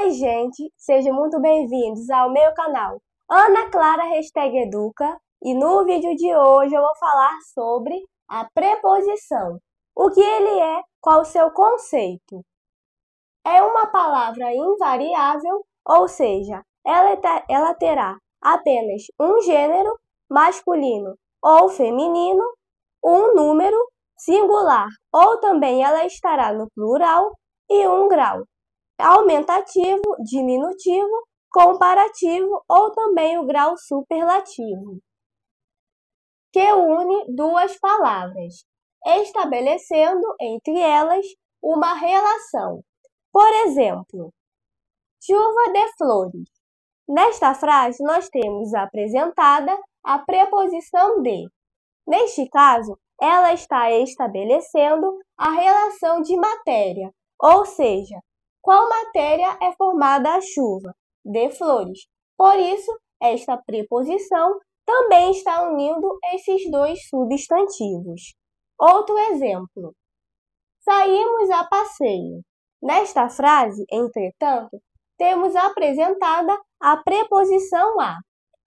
Oi, gente! Sejam muito bem-vindos ao meu canal Ana Clara #Educa, e no vídeo de hoje eu vou falar sobre a preposição. O que ele é, qual o seu conceito. É uma palavra invariável, ou seja, ela terá apenas um gênero, masculino ou feminino, um número, singular, ou também ela estará no plural, e um grau. Aumentativo, diminutivo, comparativo ou também o grau superlativo, que une duas palavras, estabelecendo entre elas uma relação. Por exemplo, chuva de flores. Nesta frase, nós temos apresentada a preposição de. Neste caso, ela está estabelecendo a relação de matéria, ou seja, qual matéria é formada a chuva? De flores. Por isso, esta preposição também está unindo esses dois substantivos. Outro exemplo. Saímos a passeio. Nesta frase, entretanto, temos apresentada a preposição a.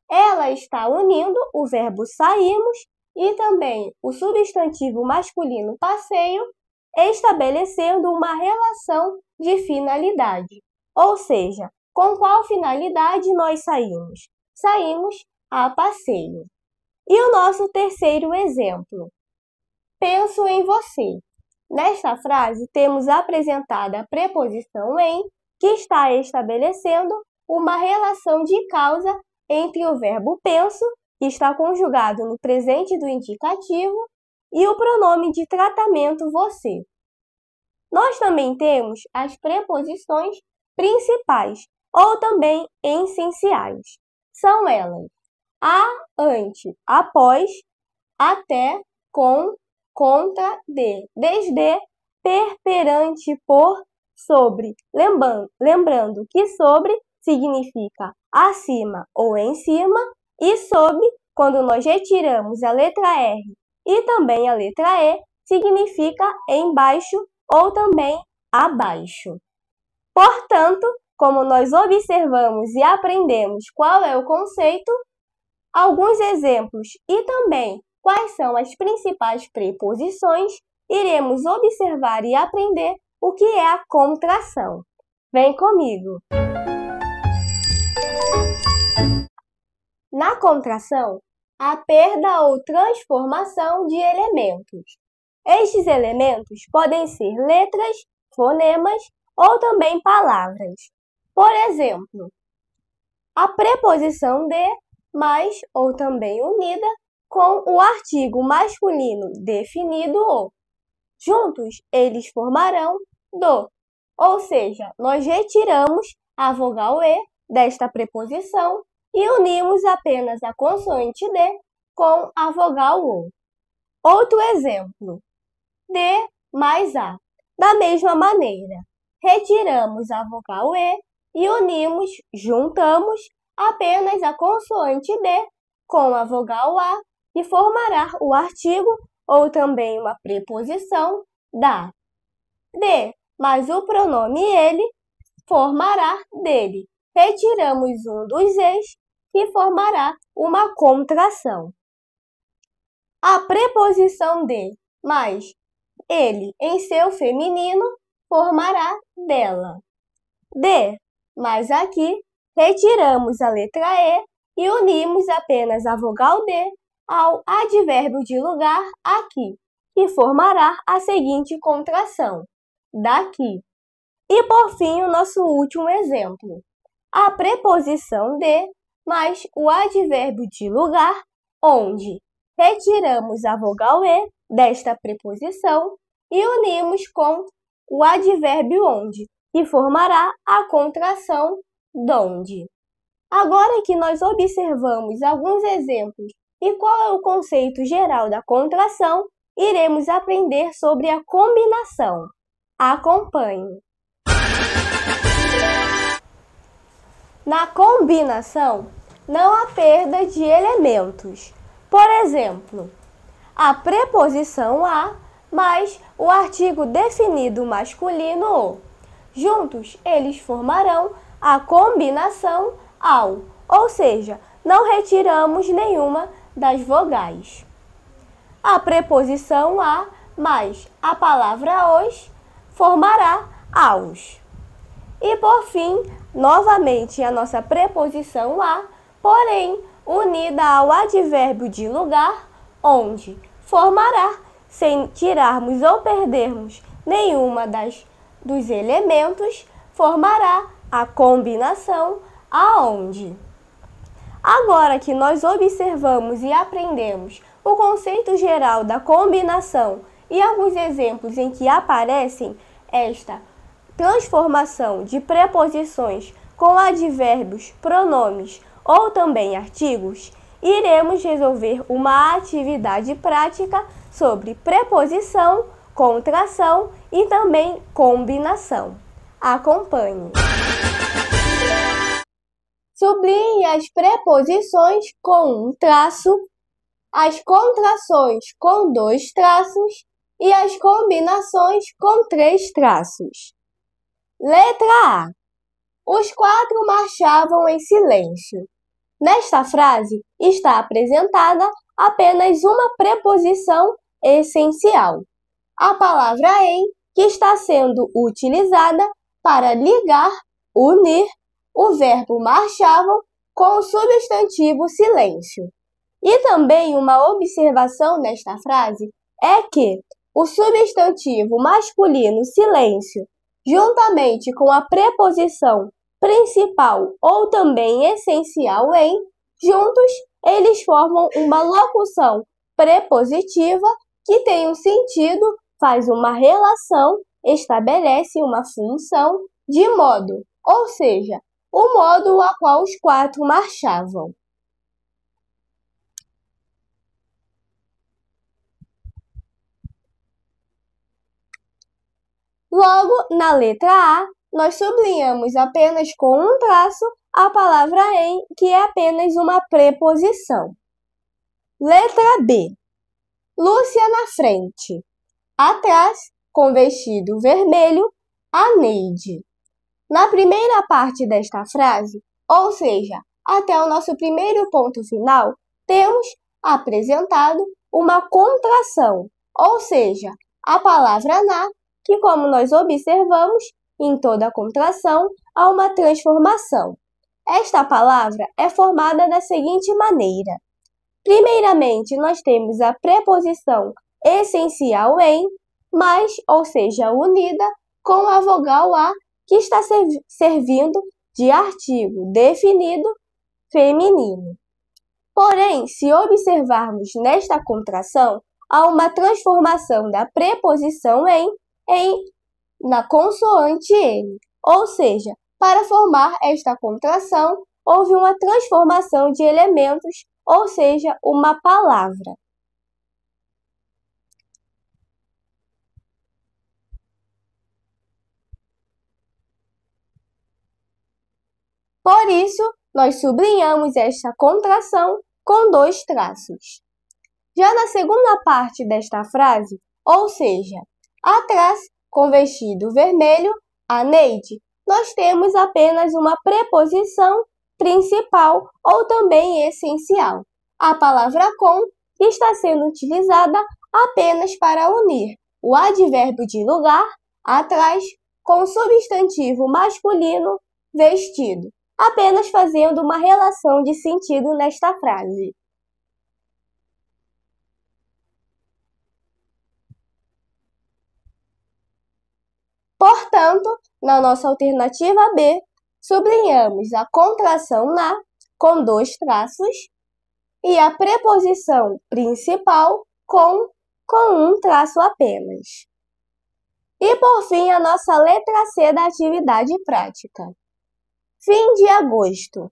Ela está unindo o verbo saímos e também o substantivo masculino passeio, estabelecendo uma relação de finalidade. Ou seja, com qual finalidade nós saímos? Saímos a passeio. E o nosso terceiro exemplo. Penso em você. Nesta frase, temos apresentada a preposição em, que está estabelecendo uma relação de causa entre o verbo penso, que está conjugado no presente do indicativo, e o pronome de tratamento você. Nós também temos as preposições principais, ou também essenciais. São elas a, ante, após, até, com, contra, de, desde, per, perante, por, sobre. Lembrando que sobre significa acima ou em cima, e sob, quando nós retiramos a letra R e também a letra E, significa embaixo ou também abaixo. Portanto, como nós observamos e aprendemos qual é o conceito, alguns exemplos e também quais são as principais preposições, iremos observar e aprender o que é a contração. Vem comigo! Na contração, há perda ou transformação de elementos. Estes elementos podem ser letras, fonemas ou também palavras. Por exemplo, a preposição de, mais ou também unida, com o artigo masculino definido o. Juntos, eles formarão do, ou seja, nós retiramos a vogal E desta preposição e unimos apenas a consoante D com a vogal O. Outro exemplo, D mais A. Da mesma maneira, retiramos a vogal E e juntamos apenas a consoante D com a vogal A e formará o artigo ou também uma preposição da. D mais o pronome ele formará dele. Retiramos um dos e's e formará uma contração. A preposição de mais ele em seu feminino formará dela. De mais aqui, retiramos a letra E e unimos apenas a vogal D ao advérbio de lugar aqui, que formará a seguinte contração, daqui. E por fim, o nosso último exemplo. A preposição de mais o advérbio de lugar, onde retiramos a vogal E desta preposição e unimos com o advérbio onde, que formará a contração donde. Agora que nós observamos alguns exemplos e qual é o conceito geral da contração, iremos aprender sobre a combinação. Acompanhe! Na combinação, não há perda de elementos. Por exemplo, a preposição a mais o artigo definido masculino o. Juntos, eles formarão a combinação ao, ou seja, não retiramos nenhuma das vogais. A preposição a mais a palavra os formará aos. E por fim, novamente a nossa preposição a, porém unida ao advérbio de lugar, onde formará, sem tirarmos ou perdermos nenhuma dos elementos, formará a combinação aonde. Agora que nós observamos e aprendemos o conceito geral da combinação e alguns exemplos em que aparecem esta transformação de preposições com advérbios, pronomes ou também artigos, iremos resolver uma atividade prática sobre preposição, contração e também combinação. Acompanhe! Sublinhe as preposições com um traço, as contrações com 2 traços e as combinações com 3 traços. Letra A. Os 4 marchavam em silêncio. Nesta frase está apresentada apenas uma preposição essencial, a palavra em, que está sendo utilizada para ligar, unir o verbo marchavam com o substantivo silêncio. E também uma observação nesta frase é que o substantivo masculino silêncio, juntamente com a preposição principal ou também essencial em, juntos, eles formam uma locução prepositiva que tem um sentido, faz uma relação, estabelece uma função de modo, ou seja, o modo a qual os 4 marchavam. Logo, na letra A, nós sublinhamos apenas com um traço a palavra em, que é apenas uma preposição. Letra B. Lúcia na frente. Atrás, com vestido vermelho, a Neide. Na primeira parte desta frase, ou seja, até o nosso primeiro ponto final, temos apresentado uma contração, ou seja, a palavra na, que como nós observamos, em toda contração há uma transformação. Esta palavra é formada da seguinte maneira. Primeiramente, nós temos a preposição essencial em, mais, ou seja, unida com a vogal a, que está servindo de artigo definido feminino. Porém, se observarmos nesta contração, há uma transformação da preposição em na consoante N, ou seja, para formar esta contração, houve uma transformação de elementos, ou seja, uma palavra. Por isso, nós sublinhamos esta contração com 2 traços. Já na segunda parte desta frase, ou seja, atrás, com vestido vermelho, a Neide, nós temos apenas uma preposição principal ou também essencial, a palavra com, que está sendo utilizada apenas para unir o advérbio de lugar, atrás, com o substantivo masculino, vestido, apenas fazendo uma relação de sentido nesta frase. Portanto, na nossa alternativa B, sublinhamos a contração na, com 2 traços, e a preposição principal com um traço apenas. E, por fim, a nossa letra C da atividade prática. Fim de agosto.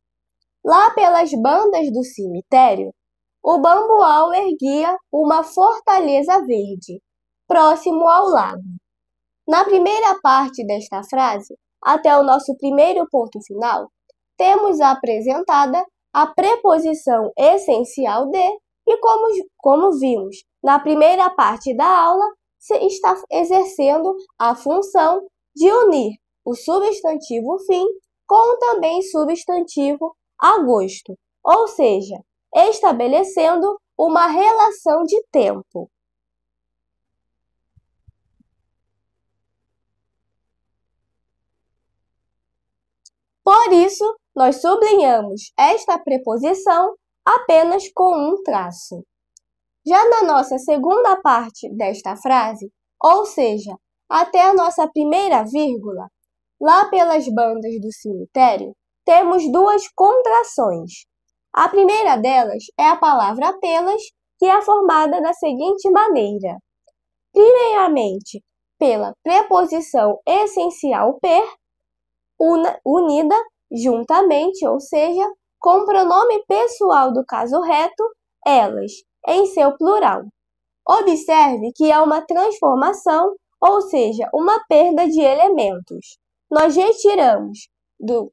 Lá pelas bandas do cemitério, o bambual erguia uma fortaleza verde, próximo ao lago. Na primeira parte desta frase, até o nosso primeiro ponto final, temos apresentada a preposição essencial de, e como vimos na primeira parte da aula, está exercendo a função de unir o substantivo fim com também substantivo agosto, ou seja, estabelecendo uma relação de tempo. Por isso, nós sublinhamos esta preposição apenas com um traço. Já na nossa segunda parte desta frase, ou seja, até a nossa primeira vírgula, lá pelas bandas do cemitério, temos duas contrações. A primeira delas é a palavra pelas, que é formada da seguinte maneira. Primeiramente, pela preposição essencial per, unida juntamente, ou seja, com o pronome pessoal do caso reto, elas, em seu plural. Observe que há uma transformação, ou seja, uma perda de elementos. Nós retiramos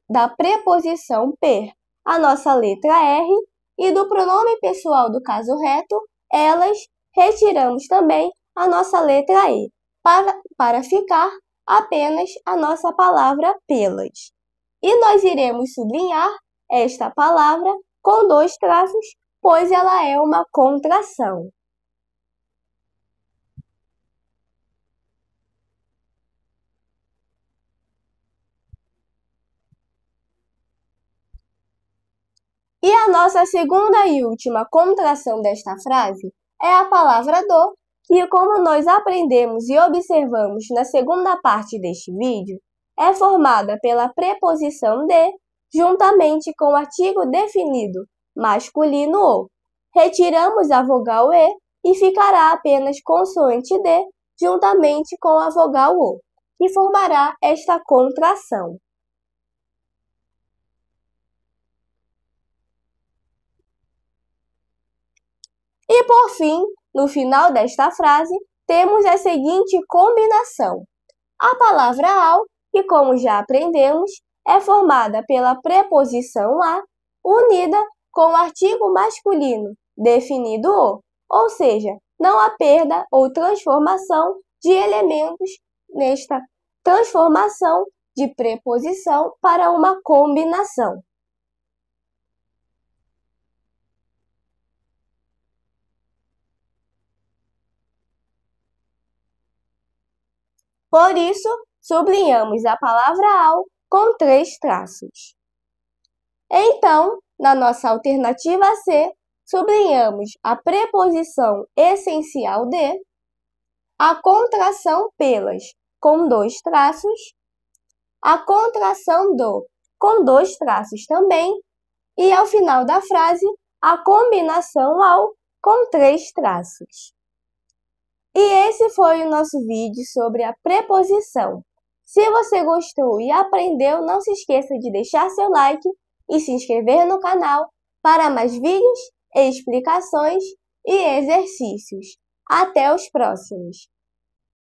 da preposição per a nossa letra R e do pronome pessoal do caso reto, elas, retiramos também a nossa letra E, para ficar apenas a nossa palavra pelas. E nós iremos sublinhar esta palavra com dois traços, pois ela é uma contração. E a nossa segunda e última contração desta frase é a palavra do, que, como nós aprendemos e observamos na segunda parte deste vídeo, é formada pela preposição de, juntamente com o artigo definido masculino o. Retiramos a vogal e e ficará apenas consoante de, juntamente com a vogal o, que formará esta contração. E, por fim, no final desta frase, temos a seguinte combinação. A palavra ao, que, como já aprendemos, é formada pela preposição a, unida com o artigo masculino definido o, ou seja, não há perda ou transformação de elementos nesta transformação de preposição para uma combinação. Por isso, sublinhamos a palavra ao com 3 traços. Então, na nossa alternativa C, sublinhamos a preposição essencial de, a contração pelas com 2 traços, a contração do com 2 traços também, e ao final da frase, a combinação ao com 3 traços. E esse foi o nosso vídeo sobre a preposição. Se você gostou e aprendeu, não se esqueça de deixar seu like e se inscrever no canal para mais vídeos, explicações e exercícios. Até os próximos!